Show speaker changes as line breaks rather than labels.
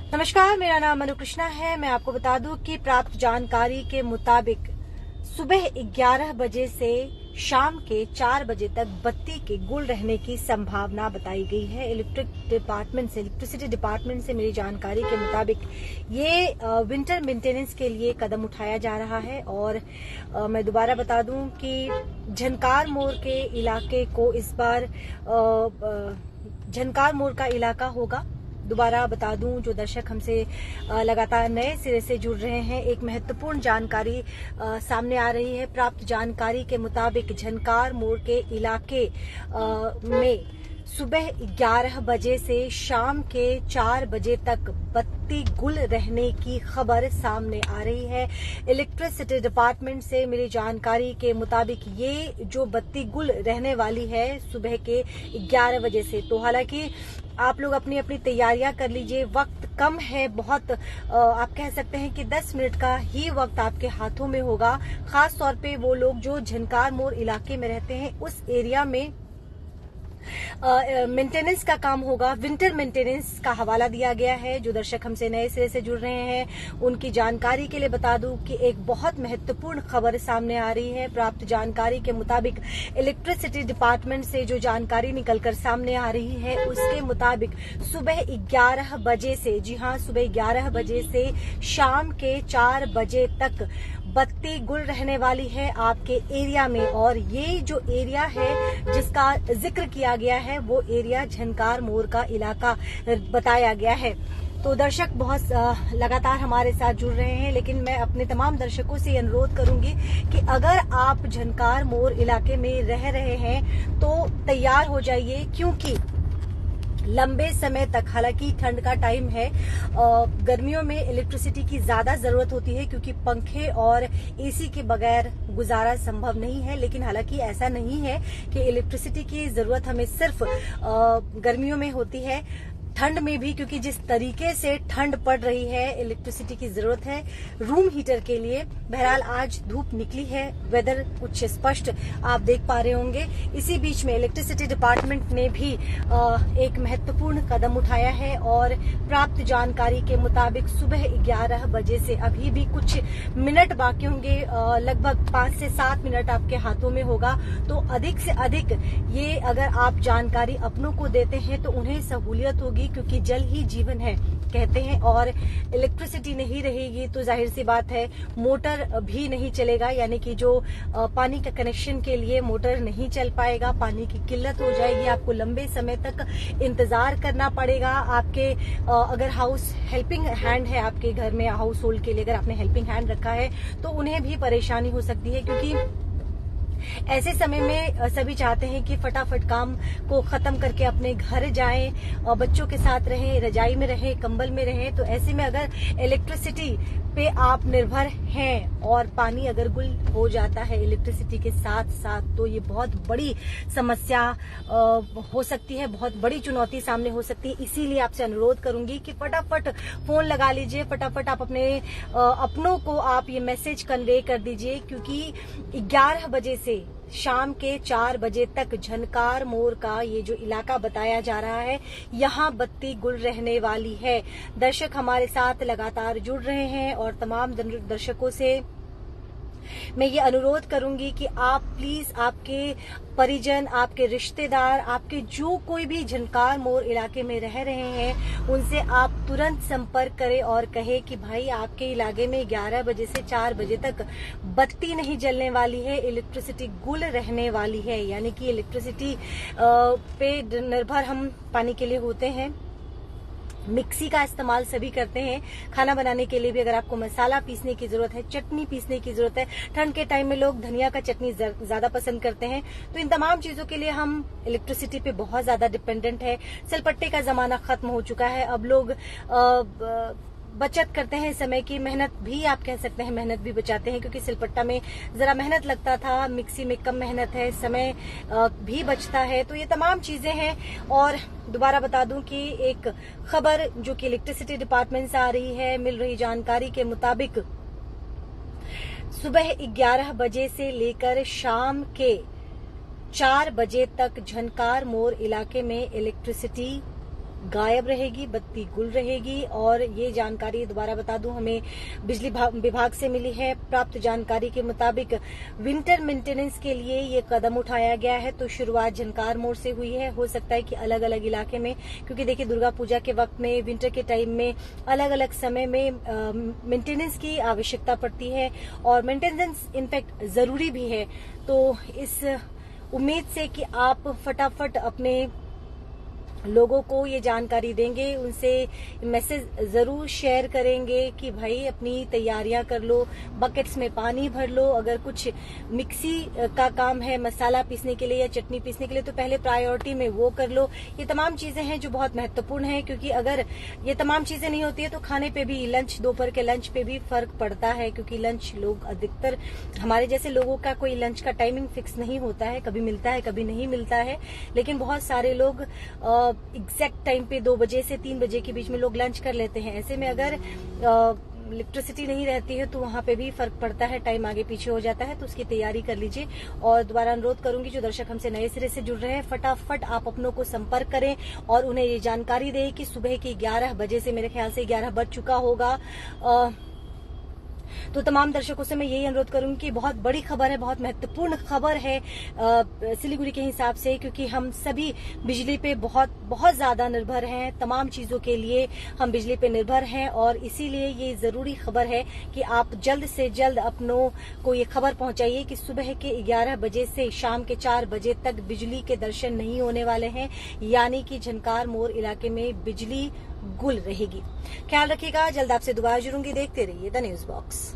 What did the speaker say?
नमस्कार, मेरा नाम मनु कृष्णा है। मैं आपको बता दूं कि प्राप्त जानकारी के मुताबिक सुबह 11 बजे से शाम के 4 बजे तक बत्ती के गुल रहने की संभावना बताई गई है। इलेक्ट्रिसिटी डिपार्टमेंट से मिली जानकारी के मुताबिक ये विंटर मेंटेनेंस के लिए कदम उठाया जा रहा है। और मैं दोबारा बता दूं कि झनकार मोड़ के इलाके को इस बार झनकार मोड़ का इलाका होगा। दोबारा बता दूं, जो दर्शक हमसे लगातार नए सिरे से जुड़ रहे हैं, एक महत्वपूर्ण जानकारी सामने आ रही है। प्राप्त जानकारी के मुताबिक झनकार मोड़ के इलाके में सुबह 11 बजे से शाम के 4 बजे तक बत्ती गुल रहने की खबर सामने आ रही है। इलेक्ट्रिसिटी डिपार्टमेंट से मिली जानकारी के मुताबिक ये जो बत्ती गुल रहने वाली है सुबह के 11 बजे से। तो हालांकि आप लोग अपनी अपनी तैयारियां कर लीजिए, वक्त कम है बहुत। आप कह सकते हैं कि 10 मिनट का ही वक्त आपके हाथों में होगा। खास तौर पे वो लोग जो झनकार मोड़ इलाके में रहते हैं, उस एरिया में मेंटेनेंस का काम होगा। विंटर मेंटेनेंस का हवाला दिया गया है। जो दर्शक हमसे नए सिरे से जुड़ रहे हैं, उनकी जानकारी के लिए बता दूं कि एक बहुत महत्वपूर्ण खबर सामने आ रही है। प्राप्त जानकारी के मुताबिक इलेक्ट्रिसिटी डिपार्टमेंट से जो जानकारी निकलकर सामने आ रही है, उसके मुताबिक सुबह 11 बजे से, जी हां, सुबह 11 बजे से शाम के 4 बजे तक बत्ती गुल रहने वाली है आपके एरिया में। और ये जो एरिया है जिसका जिक्र किया गया है, वो एरिया झनकार मोड़ का इलाका बताया गया है। तो दर्शक बहुत लगातार हमारे साथ जुड़ रहे हैं, लेकिन मैं अपने तमाम दर्शकों से अनुरोध करूंगी कि अगर आप झनकार मोड़ इलाके में रह रहे हैं तो तैयार हो जाइए, क्योंकि लंबे समय तक, हालांकि ठंड का टाइम है, गर्मियों में इलेक्ट्रिसिटी की ज्यादा जरूरत होती है, क्योंकि पंखे और एसी के बगैर गुजारा संभव नहीं है। लेकिन हालांकि ऐसा नहीं है कि इलेक्ट्रिसिटी की जरूरत हमें सिर्फ गर्मियों में होती है, ठंड में भी, क्योंकि जिस तरीके से ठंड पड़ रही है, इलेक्ट्रिसिटी की जरूरत है रूम हीटर के लिए। बहरहाल आज धूप निकली है, वेदर कुछ स्पष्ट आप देख पा रहे होंगे। इसी बीच में इलेक्ट्रिसिटी डिपार्टमेंट ने भी एक महत्वपूर्ण कदम उठाया है और प्राप्त जानकारी के मुताबिक सुबह 11 बजे से अभी भी कुछ मिनट बाकी होंगे, लगभग 5 से 7 मिनट आपके हाथों में होगा। तो अधिक से अधिक ये अगर आप जानकारी अपनों को देते हैं तो उन्हें सहूलियत होगी, क्योंकि जल ही जीवन है कहते हैं, और इलेक्ट्रिसिटी नहीं रहेगी तो जाहिर सी बात है मोटर भी नहीं चलेगा, यानी कि जो पानी का कनेक्शन के लिए मोटर नहीं चल पाएगा, पानी की किल्लत हो जाएगी, आपको लंबे समय तक इंतजार करना पड़ेगा। आपके अगर हाउस हेल्पिंग हैंड है आपके घर में, हाउस होल्ड के लिए अगर आपने हेल्पिंग हैंड रखा है तो उन्हें भी परेशानी हो सकती है, क्योंकि ऐसे समय में सभी चाहते हैं कि फटाफट काम को खत्म करके अपने घर जाएं और बच्चों के साथ रहें, रजाई में रहें, कंबल में रहें। तो ऐसे में अगर इलेक्ट्रिसिटी पे आप निर्भर हैं और पानी अगर गुल हो जाता है इलेक्ट्रिसिटी के साथ साथ, तो ये बहुत बड़ी समस्या हो सकती है, बहुत बड़ी चुनौती सामने हो सकती है। इसीलिए आपसे अनुरोध करूंगी कि फटाफट फोन लगा लीजिए, फटाफट आप अपने अपनों को आप ये मैसेज कन्वे कर दीजिए, क्योंकि 11 बजे से शाम के 4 बजे तक झनकार मोड़ का ये जो इलाका बताया जा रहा है, यहाँ बत्ती गुल रहने वाली है। दर्शक हमारे साथ लगातार जुड़ रहे हैं और तमाम दर्शकों से मैं ये अनुरोध करूंगी कि आप प्लीज आपके परिजन, आपके रिश्तेदार, आपके जो कोई भी झनकार मोड़ इलाके में रह रहे हैं, उनसे आप तुरंत संपर्क करें और कहें कि भाई आपके इलाके में 11 बजे से 4 बजे तक बत्ती नहीं जलने वाली है, इलेक्ट्रिसिटी गुल रहने वाली है। यानी कि इलेक्ट्रिसिटी पे निर्भर हम पानी के लिए होते हैं। मिक्सी का इस्तेमाल सभी करते हैं, खाना बनाने के लिए भी। अगर आपको मसाला पीसने की जरूरत है, चटनी पीसने की जरूरत है, ठंड के टाइम में लोग धनिया का चटनी ज्यादा पसंद करते हैं, तो इन तमाम चीजों के लिए हम इलेक्ट्रिसिटी पे बहुत ज्यादा डिपेंडेंट है। सिलपट्टे का जमाना खत्म हो चुका है, अब लोग बचत करते हैं, समय की मेहनत भी आप कह सकते हैं, मेहनत भी बचाते हैं, क्योंकि सिलपट्टा में जरा मेहनत लगता था, मिक्सी में कम मेहनत है, समय भी बचता है। तो ये तमाम चीजें हैं। और दोबारा बता दूं कि एक खबर जो कि इलेक्ट्रिसिटी डिपार्टमेंट से आ रही है, मिल रही जानकारी के मुताबिक सुबह 11 बजे से लेकर शाम के 4 बजे तक झनकार मोड़ इलाके में इलेक्ट्रिसिटी गायब रहेगी, बत्ती गुल रहेगी। और ये जानकारी दोबारा बता दूं, हमें बिजली विभाग से मिली है। प्राप्त जानकारी के मुताबिक विंटर मेंटेनेंस के लिए ये कदम उठाया गया है। तो शुरुआत झनकार मोड़ से हुई है। हो सकता है कि अलग अलग इलाके में, क्योंकि देखिए दुर्गा पूजा के वक्त में, विंटर के टाइम में अलग अलग समय में मेंटेनेंस की आवश्यकता पड़ती है और मेंटेनेंस इनफैक्ट जरूरी भी है। तो इस उम्मीद से कि आप फटाफट अपने लोगों को ये जानकारी देंगे, उनसे मैसेज जरूर शेयर करेंगे कि भाई अपनी तैयारियां कर लो, बकेट्स में पानी भर लो। अगर कुछ मिक्सी का काम है, मसाला पीसने के लिए या चटनी पीसने के लिए, तो पहले प्रायोरिटी में वो कर लो। ये तमाम चीजें हैं जो बहुत महत्वपूर्ण है, क्योंकि अगर ये तमाम चीजें नहीं होती है तो खाने पे भी, लंच, दोपहर के लंच पे भी फर्क पड़ता है। क्योंकि लंच, लोग अधिकतर हमारे जैसे लोगों का कोई लंच का टाइमिंग फिक्स नहीं होता है, कभी मिलता है कभी नहीं मिलता है। लेकिन बहुत सारे लोग एग्जैक्ट टाइम पे 2 बजे से 3 बजे के बीच में लोग लंच कर लेते हैं। ऐसे में अगर इलेक्ट्रिसिटी नहीं रहती है तो वहां पे भी फर्क पड़ता है, टाइम आगे पीछे हो जाता है। तो उसकी तैयारी कर लीजिए। और दोबारा अनुरोध करूंगी, जो दर्शक हमसे नए सिरे से जुड़ रहे हैं, फटाफट आप अपनों को संपर्क करें और उन्हें ये जानकारी दें कि सुबह के 11 बजे से, मेरे ख्याल से 11 बज चुका होगा, तो तमाम दर्शकों से मैं यही अनुरोध करूंगी कि बहुत बड़ी खबर है, बहुत महत्वपूर्ण खबर है सिलीगुड़ी के हिसाब से, क्योंकि हम सभी बिजली पे बहुत ज्यादा निर्भर हैं। तमाम चीजों के लिए हम बिजली पे निर्भर हैं और इसीलिए ये जरूरी खबर है कि आप जल्द से जल्द अपनों को ये खबर पहुंचाइए कि सुबह के 11 बजे से शाम के 4 बजे तक बिजली के दर्शन नहीं होने वाले हैं, यानी कि झनकार मोड़ इलाके में बिजली गुल रहेगी। ख्याल रखिएगा, जल्द आपसे दोबारा जुड़ूंगी। देखते रहिए द न्यूज बॉक्स।